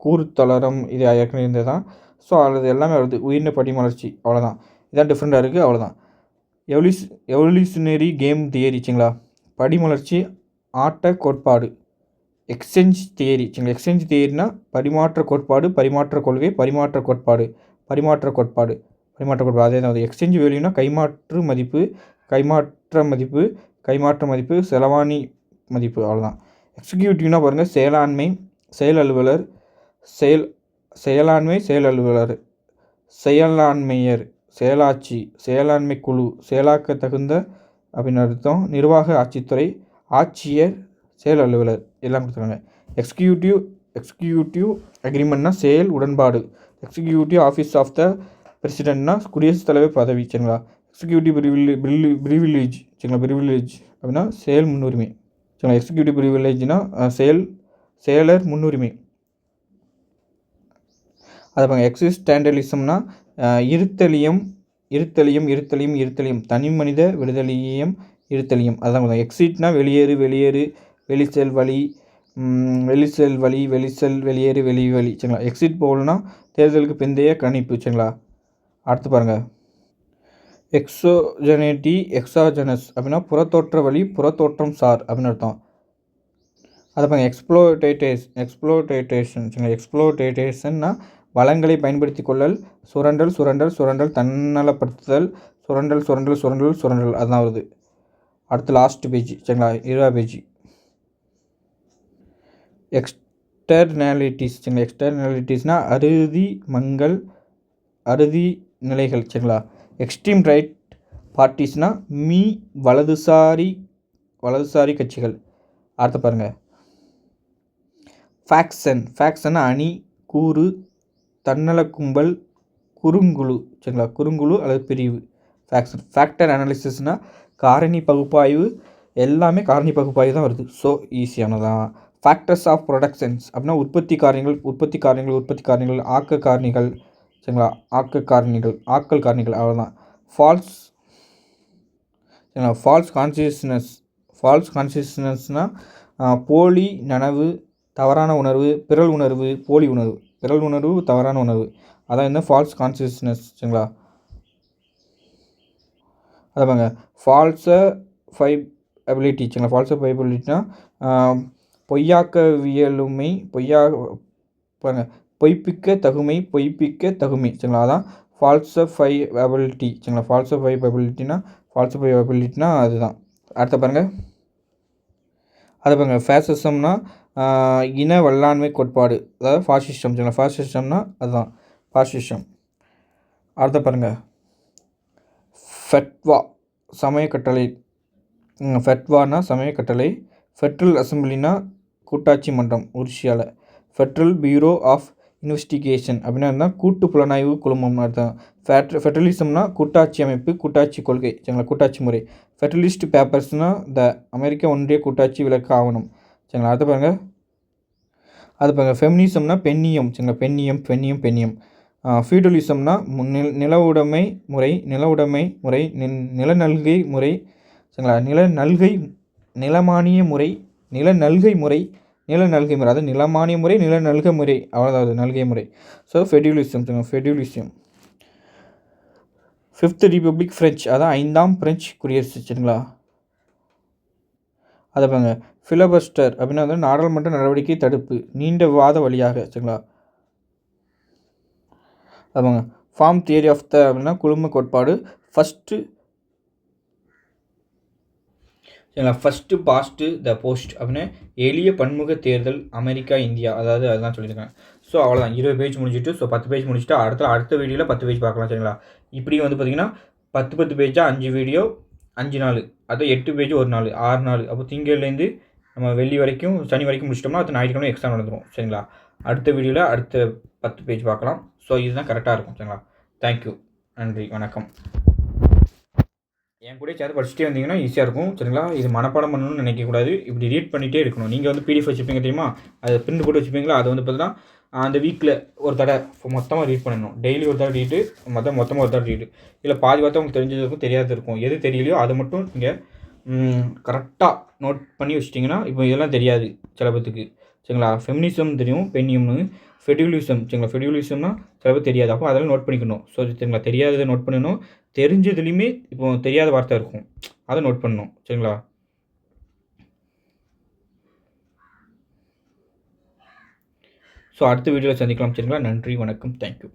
கூர்த்தளரம், இது ஏற்கனவே இருந்தது தான். ஸோ அது எல்லாமே வருது. உயிரின படிமலர்ச்சி, அவ்வளோதான். இதான் டிஃப்ரெண்ட்டாக இருக்குது, அவ்வளோதான். எவல்யூஷனரி கேம் தியரி சரிங்களா, படிமலர்ச்சி ஆட்ட கோட்பாடு. எக்ஸ்சேஞ்ச் தியரி சரிங்களா, எக்ஸ்சேஞ்ச் தியரினா பரிமாற்ற கோட்பாடு, பரிமாற்ற கொள்கை, பரிமாற்ற கோட்பாடு, பரிமாற்ற கோட்பாடு, பரிமாற்ற கோட்பாடு. அதே தான் எக்ஸ்சேஞ்ச் வேல்யூனா கைமாற்று மதிப்பு, கைமாற்ற மதிப்பு, கைமாற்ற மதிப்பு, செலவாணி மதிப்பு, அவ்வளோதான். எக்ஸிக்யூட்டிவ்னா பாருங்கள், செயலாண்மை, செயல் அலுவலர், செயலாண்மை, செயல் அலுவலர், செயலாண்மையர், செயலாட்சி, செயலாண்மை குழு, செயலாக்க தகுந்த அப்படின்னு அர்த்தம், நிர்வாக ஆட்சித்துறை, ஆட்சியர், செயல் அலுவலர் எல்லாம் கொடுத்துருக்காங்க. எக்ஸிக்யூட்டிவ் அக்ரிமெண்ட்னா செயல் உடன்பாடு. எக்ஸிக்யூட்டிவ் ஆஃபீஸ் ஆஃப் த பிரசிடென்ட்னா குடியரசுத் தலைவர் பதவி சரிங்களா. எக்ஸிக்யூட்டிவ் ப்ரிவிலேஜ் சரிங்களா, ப்ரிவிலேஜ் அப்படின்னா செயல் முன்னுரிமை சரிங்களா. எக்ஸிக்யூட்டிவ் ப்ரிவிலேஜ்னா செயலர் முன்னுரிமை. அதை பாருங்கள். எக்ஸிஸ்டாண்டலிசம்னா இருத்தலியம், இருத்தலியம், இருத்தலியம், இருத்தலியம், தனி மனித விடுதலியம், இருத்தலியம். அதுதான் எக்ஸிட்னா வெளியேறு, வெளியேறு, வெளிச்செல் வழி, வெளிச்செல் வழி, வெளிச்செல் வெளியேறு, வெளி சரிங்களா. எக்ஸிட் போல்னா தேர்தலுக்கு பிந்தைய கணிப்பு சரிங்களா. அடுத்து பாருங்கள். எக்ஸோஜெனிட்டி, எக்ஸாஜனஸ் அப்படின்னா புறத்தோற்ற வழி, புறத்தோற்றம் சார் அப்படின்னு அர்த்தம். அதை பாருங்கள். எக்ஸ்ப்ளோட்டேஷன் சரிங்களா. எக்ஸ்ப்ளோட்டேஷன்னா வளங்களை பயன்படுத்தி கொள்ளல், சுரண்டல், சுரண்டல், சுரண்டல், தன்னலப்படுத்துதல், சுரண்டல், சுரண்டல், சுரண்டல், சுரண்டல், அதுதான் வருது. அடுத்து லாஸ்ட் பேஜ் சரிங்களா, 20 பேஜ். எக்ஸ்டர்னாலிட்டிஸ் சரிங்களா. எக்ஸ்டர்னாலிட்டிஸ்னால் அறுதி மங்கள், அறுதி நிலைகள் சரிங்களா. எக்ஸ்ட்ரீம் ரைட் பார்ட்டிஸ்னால் வலதுசாரி கட்சிகள். அடுத்து பாருங்கள். ஃபேக்ஷன்னா அணி, கூறு, தன்னல கும்பல், குறுங்குழு சரிங்களா. குறுங்குழு அல்லது பிரிவு ஃபேக்ஷன். ஃபேக்டர் அனாலிசிஸ்னால் காரணி பகுப்பாய்வு, எல்லாமே காரணி பகுப்பாய்வு தான் வருது. ஸோ ஈஸியானதான். ஃபேக்டர்ஸ் ஆஃப் ப்ரொடக்ஷன்ஸ் அப்படின்னா உற்பத்தி காரணிகள், ஆக்க காரணிகள் சரிங்களா. ஆக்கல் காரணிகள், அவ்வளோதான். ஃபால்ஸ் கான்சியஸ்னஸ்னால் போலி நனவு, தவறான உணர்வு, பிறல் உணர்வு, போலி உணர்வு, பிறல் உணர்வு, தவறான உணர்வு, அதான் இந்த ஃபால்ஸ் கான்சியஸ்னஸ் சரிங்களா. அதை பாருங்க. ஃபால்ஸஃபைபிலிட்டி சரிங்களா. ஃபால்ஸஃபைபிலிட்டினா பொய்யாக்கவியலுமை, பாருங்க, பொய்ப்பிக்க தகுமை சரிங்களா. அதான் ஃபால்ஸஃபைபிலிட்டி சரிங்களா. ஃபால்ஸஃபைபிலிட்டினா அதுதான். அடுத்த பாருங்கள். அதை பாருங்கள். ஃபேசிசம்னா இன வல்லாண்மை கோட்பாடு, அதாவது ஃபாசிசம் சரிங்களா. ஃபாசிசம்னா அதுதான் ஃபாசிசம். அடுத்த பாருங்கள். ஃபெட்வா சமய கட்டளை, ஃபெட்வானா சமய கட்டளை. ஃபெட்ரல் அசம்பிளினா கூட்டாட்சி மன்றம் உருசியாவில். ஃபெட்ரல் பியூரோ ஆஃப் இன்வெஸ்டிகேஷன் அப்படின்னா இருந்தால் கூட்டு புலனாய்வு குழுமம் அர்த்தம். ஃபெட்ரலிசம்னா கூட்டாட்சி அமைப்பு, கூட்டாட்சி கொள்கை சரிங்களா, கூட்டாட்சி முறை. ஃபெட்ரலிஸ்ட் பேப்பர்ஸ்னால் அமெரிக்க ஒன்றிய கூட்டாட்சி விளக்க ஆவணம் சரிங்களா. அடுத்து பாருங்கள். ஃபெமினிசம்னா பெண்ணியம் சரிங்களா. பெண்ணியம். ஃபியூடலிசம்னா நிலவுடைமை முறை, நிலநல்கை முறை சரிங்களா. நிலமானிய முறை, அதாவது நிலமானிய முறை, நிலநல்கை முறை, அவ்வளோதாவது நல்கை முறை. ஸோ ஃபெட்யூலிசம். ஃபிஃப்த் ரிப்பப்ளிக் ஃப்ரெஞ்ச், அதான் 5ஆம் பிரெஞ்சு குடியரசு சரிங்களா. அதை பாருங்க. ஃபிலபஸ்டர் அப்படின்னா வந்து நாடாளுமன்ற நடவடிக்கை தடுப்பு, நீண்ட விவாத வழியாக சரிங்களா. அதுங்க. ஃபார்ம் தியரி ஆஃப் த அப்படின்னா குழும கோட்பாடு. ஃபஸ்ட்டு பாஸ்ட்டு த போஸ்ட் அப்படின்னா எளிய பன்முக தேர்தல் அமெரிக்கா இந்தியா, அதாவது அதுதான் சொல்லியிருக்கேன். ஸோ அவ்வளோதான். 20 பேஜ் முடிச்சுட்டு, ஸோ 10 பேஜ் முடிச்சுட்டு அடுத்த வீடியோவில் 10 பேஜ் பார்க்கலாம் சரிங்களா. இப்படி வந்து பார்த்திங்கன்னா 10 பேஜாக 5 வீடியோ 5 நாள், அது 8 பேஜ் ஒரு நாள், 6 நாள். அப்போ திங்கள்லேருந்து நம்ம வெள்ளி வரைக்கும், சனி வரைக்கும் முடிச்சிட்டோம்னா அது ஞாயிற்றுக்கிழமை எக்ஸாம் நடந்துடும் சரிங்களா. அடுத்த வீடியோவில் அடுத்த 10 பேஜ் பார்க்கலாம். ஸோ இதுதான் கரெக்டாக இருக்கும் சரிங்களா. தேங்க்யூ, நன்றி, வணக்கம். என் கூட சேர்த்து படிச்சுட்டே வந்தீங்கன்னா ஈஸியாக இருக்கும் சரிங்களா. இது மனப்பாடம் பண்ணணும்னு நினைக்கக்கூடாது, இப்படி ரீட் பண்ணிகிட்டே இருக்கணும். நீங்கள் வந்து பிடிஎஃப் வச்சுப்பீங்க தெரியுமா, அதை பிரிண்ட் போட்டு வச்சுப்பீங்களா, அதை வந்து பார்த்தீங்கன்னா அந்த வீக்கில் ஒரு தடவை மொத்தமாக ரீட் பண்ணணும். டெய்லி ஒரு தடவை ரீடு, மொத்தமாக ஒரு தடவை ரீடு. இல்லை பாதி பார்த்தா உங்களுக்கு தெரிஞ்சதுக்கும் தெரியாது இருக்கும். எது தெரியலையோ அதை மட்டும் நீங்கள் கரெக்டாக நோட் பண்ணி வச்சிட்டிங்கன்னா, இப்போ இதெல்லாம் தெரியாது சில பேத்துக்கு சரிங்களா. ஃபெமினிசம் தெரியும், பெண்ணியம்னு. ஃபெடுலிசம் சரிங்களா. ஃபெடுலிசம்னா சில பேர் தெரியாது. அப்போ அதெல்லாம் நோட் பண்ணிக்கணும். ஸோ சரிங்களா, தெரியாததை நோட் பண்ணணும். தெரிஞ்சதுலேயுமே இப்போ தெரியாத வார்த்தை இருக்கும், அதை நோட் பண்ணணும் சரிங்களா. ஸோ அடுத்த வீடியோவில் சந்திக்கலாம் சரிங்களா. நன்றி, வணக்கம், தேங்க்யூ.